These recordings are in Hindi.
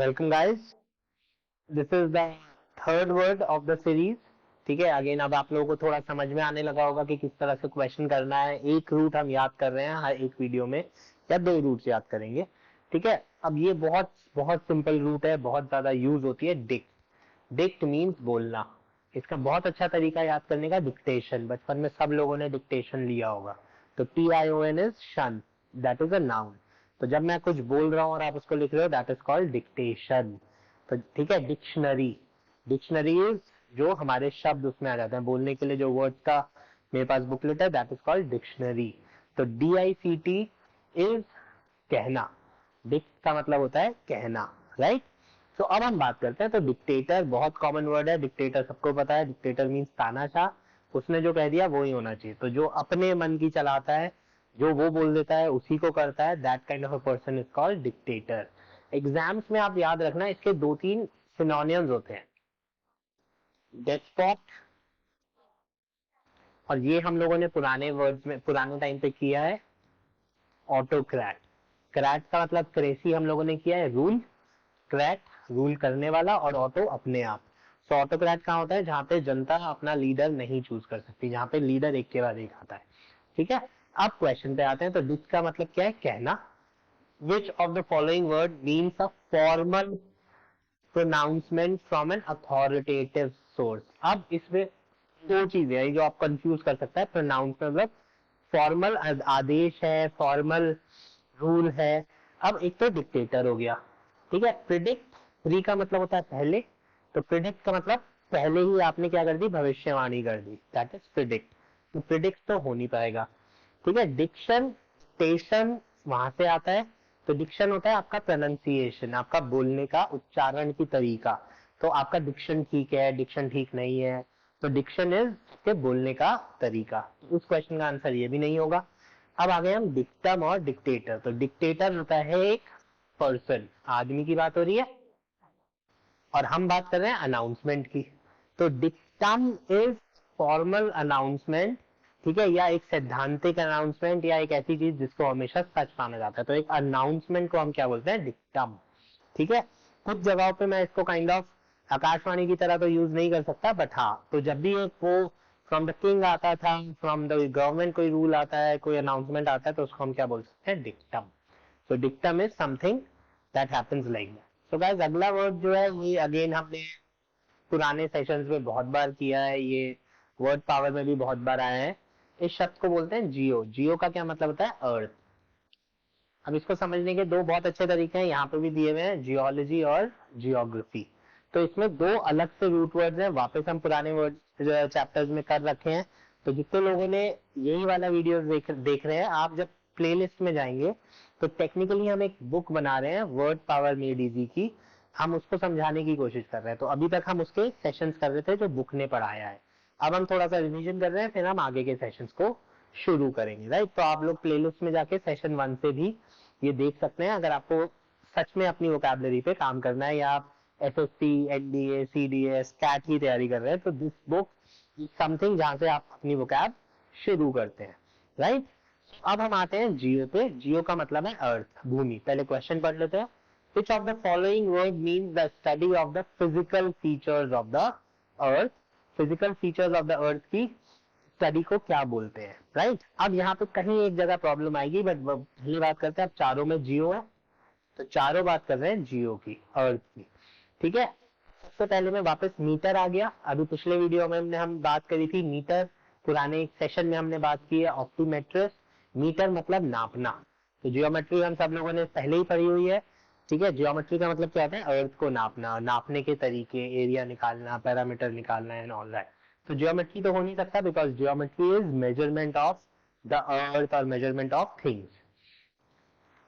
Welcome guys, this is the third word of the series. ठीक है, अगेन अब आप लोगों को थोड़ा समझ में आने लगा होगा कि किस तरह से क्वेश्चन करना है। एक रूट हम याद कर रहे हैं हर एक वीडियो में, या दो रूट याद करेंगे। ठीक है, अब ये बहुत बहुत सिंपल रूट है, बहुत ज्यादा यूज होती है। डिक्ट। डिक्ट मीन्स बोलना। इसका बहुत अच्छा तरीका याद करने का डिक्टेशन। बचपन में सब लोगों ने डिक्टेशन लिया होगा। तो TION इज शन, दैट इज अ नाउन। तो जब मैं कुछ बोल रहा हूँ और आप उसको लिख रहे हो, दैट इज कॉल्ड डिक्टेशन। तो ठीक है, डिक्शनरी। डिक्शनरी इज जो हमारे शब्द उसमें आ जाते हैं बोलने के लिए, जो वर्ड्स का मेरे पास बुकलेट है, दैट इज कॉल्ड डिक्शनरी। तो DICT इज कहना। डिक्ट का मतलब होता है कहना, राइट। तो अब हम बात करते हैं। तो डिक्टेटर बहुत कॉमन वर्ड है, डिक्टेटर सबको पता है। डिक्टेटर मीन्स तानाशाह। उसने जो कह दिया वो ही होना चाहिए। तो जो अपने मन की चलाता है, जो वो बोल देता है उसी को करता है, that kind of a person is called dictator. Exams में आप याद रखना, इसके दो तीन सिनोनियम्स होते हैं, डेस्पॉट, और ये हम लोगों ने पुराने वर्ड्स में पुराने टाइम पे किया है, ऑटोक्रैट। क्रैट का मतलब क्रेसी हम लोगों ने किया है, रूल। क्रैट रूल करने वाला, और ऑटो अपने आप। सो ऑटोक्रैट कहाँ होता है? जहां पे जनता अपना लीडर नहीं चूज कर सकती, जहां पे लीडर एक के बाद एक आता है। ठीक है, अब क्वेश्चन पे आते हैं। तो डिक्ट का मतलब क्या है? कहना। Which of the following word means a formal pronouncement from an authoritative source? अब इसमें दो चीजें हैं जो आप कंफ्यूज कर सकता है। प्रोनाउंस मतलब फॉर्मल आदेश है, फॉर्मल रूल है। अब एक तो डिक्टेटर हो गया, ठीक है। प्रिडिक्ट, प्री का मतलब होता है पहले। तो प्रिडिक्ट का मतलब पहले ही आपने क्या कर दी? भविष्यवाणी कर दी, दैट इज प्रिडिक्ट। तो प्रिडिक्ट तो हो नहीं पाएगा। ठीक है, डिक्शन, स्टेशन वहां से आता है। तो डिक्शन होता है आपका प्रोनाउंसिएशन, आपका बोलने का उच्चारण की तरीका। तो आपका डिक्शन ठीक है, डिक्शन ठीक नहीं है। तो डिक्शन इज के बोलने का तरीका। उस क्वेश्चन का आंसर ये भी नहीं होगा। अब आ गए हम डिक्टम और डिक्टेटर। तो डिक्टेटर होता है एक पर्सन, आदमी की बात हो रही है, और हम बात कर रहे हैं अनाउंसमेंट की। तो डिक्टम इज फॉर्मल अनाउंसमेंट, ठीक है, या एक सैद्धांतिक अनाउंसमेंट, या एक ऐसी चीज जिसको हमेशा सच माना जाता है। तो एक अनाउंसमेंट को हम क्या बोलते हैं? डिक्टम। ठीक है, कुछ जगहों पे मैं इसको काइंड ऑफ आकाशवाणी की तरह तो यूज नहीं कर सकता, बट हाँ, तो जब भी एक वो फ्रॉम द किंग आता था, फ्रॉम द गवर्नमेंट कोई रूल आता है, कोई अनाउंसमेंट आता है, तो उसको हम क्या बोल सकते हैं? Dictum. So dictum is something that happens like that. So guys, अगला वर्ड जो है ये अगेन हमने पुराने सेशंस में बहुत बार किया है, ये वर्ड पावर में भी बहुत बार आया है। इस शब्द को बोलते हैं जियो। जियो का क्या मतलब होता है? अर्थ। अब इसको समझने के दो बहुत अच्छे तरीके हैं, यहाँ पे भी दिए हुए हैं, जियोलॉजी और जियोग्राफी। तो इसमें दो अलग से रूट वर्ड्स हैं, वापस हम पुराने वर्ड चैप्टर्स में कर रखे हैं। तो जितने लोगों ने यही वाला वीडियो देख रहे हैं, आप जब प्लेलिस्ट में जाएंगे तो टेक्निकली हम एक बुक बना रहे हैं, वर्ड पावर मेड इजी की। हम उसको समझाने की कोशिश कर रहे हैं। तो अभी तक हम उसके सेशंस कर रहे थे जो बुक ने पढ़ाया है। अब हम थोड़ा सा रिवीजन कर रहे हैं, फिर हम आगे के सेशंस को शुरू करेंगे, राइट। तो आप लोग प्लेलिस्ट में जाके सेशन 1 से भी ये देख सकते हैं, अगर आपको सच में अपनी वोकैबुलरी पे काम करना है, या आप SSC, NDA, CDS, कैट की तैयारी कर रहे हैं, तो दिस बुक इज समथिंग जहां से आप अपनी वोकैब शुरू करते हैं, राइट। अब हम आते हैं जियो पे। जियो का मतलब है अर्थ, भूमि। पहले क्वेश्चन पढ़ लेते हैं। Which of the following word means the study of the physical features of the earth? Physical features of the earth की स्टडी को क्या बोलते हैं, राइट। अब यहाँ पे कहीं एक जगह प्रॉब्लम आएगी, बट पहली बात करते हैं। अब चारों में जियो है, तो चारों बात कर रहे हैं जियो की, अर्थ की। ठीक है, सबसे पहले में वापस मीटर आ गया। अभी पिछले वीडियो में हम बात करी थी मीटर, पुराने सेशन में हमने बात की है ऑप्टीमेट्रिस। मीटर मतलब नापना। तो जियोमेट्री हम सब लोगों ने पहले ही पढ़ी हुई है। ठीक है, जियोमेट्री का मतलब क्या होता है? अर्थ को नापना, नापने के तरीके, एरिया निकालना, पैरामीटर निकालना एंड ऑल दैट। तो जियोमेट्री तो हो नहीं सकता, because geometry is measurement of the earth और मेजरमेंट ऑफ थिंग्स।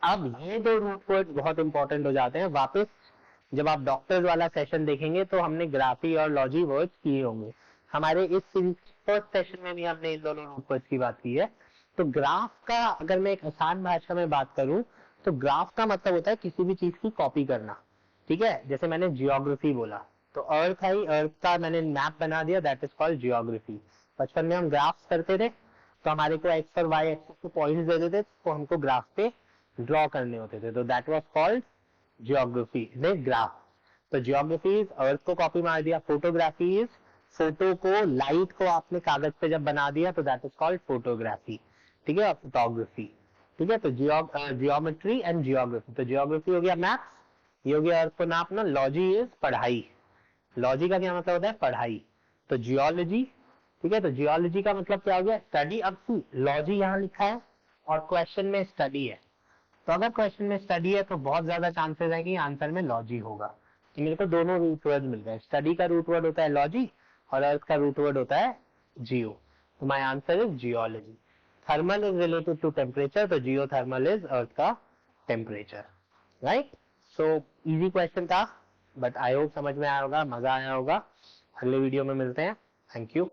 अब ये दो रूट वर्ड बहुत इंपॉर्टेंट हो जाते हैं। वापस जब आप डॉक्टर्स वाला सेशन देखेंगे तो हमने ग्राफी और लॉजी वर्ड्स किए होंगे। हमारे इस सीरीज फर्स्ट सेशन में भी हमने इन दोनों रूट वर्ड्स की बात की है। तो ग्राफ का अगर मैं एक आसान भाषा में बात करूं, तो ग्राफ का मतलब होता है किसी भी चीज की कॉपी करना। ठीक है, जैसे मैंने जियोग्राफी बोला, तो अर्थ आई, अर्थ का मैंने मैप बना दिया, दैट इज कॉल्ड जियोग्राफी। बचपन में हम ग्राफ्स करते थे, तो हमारे को एक्स और वाई एक्सिस के पॉइंट्स देते थे, तो हमको ग्राफ पे ड्रॉ करने होते थे, तो दैट वाज कॉल्ड ज्योग्राफी ने ग्राफ। तो ज्योग्राफी इज अर्थ को कॉपी मार दिया, फोटोग्राफी इज फोटो को, लाइट को आपने कागज पे जब बना दिया तो दैट इज कॉल्ड फोटोग्राफी, ठीक है, फोटोग्राफी, ठीक है। तो जियोमेट्री एंड जियोग्राफी, तो जियोग्राफी हो गया मैथ्स, ये हो गया अर्थ को नापना, लॉजी इज पढ़ाई, लॉजी का क्या मतलब होता है, पढ़ाई। तो जियोलॉजी, ठीक है, तो जियोलॉजी का मतलब क्या हो गया, स्टडी। अब लॉजी यहाँ लिखा है और क्वेश्चन में स्टडी है, तो अगर क्वेश्चन में स्टडी है तो बहुत ज्यादा चांसेस है कि आंसर में लॉजी होगा। तो मेरे को दोनों रूट वर्ड मिल गए, स्टडी का रूट वर्ड होता है लॉजी और अर्थ का रूट वर्ड होता है जियो। तो my answer is geology. Thermal is related to temperature, तो जियोथर्मल इज अर्थ का temperature, right. So easy question था, बट आई होप समझ में आया होगा, मजा आया होगा। अगले वीडियो में मिलते हैं, थैंक यू।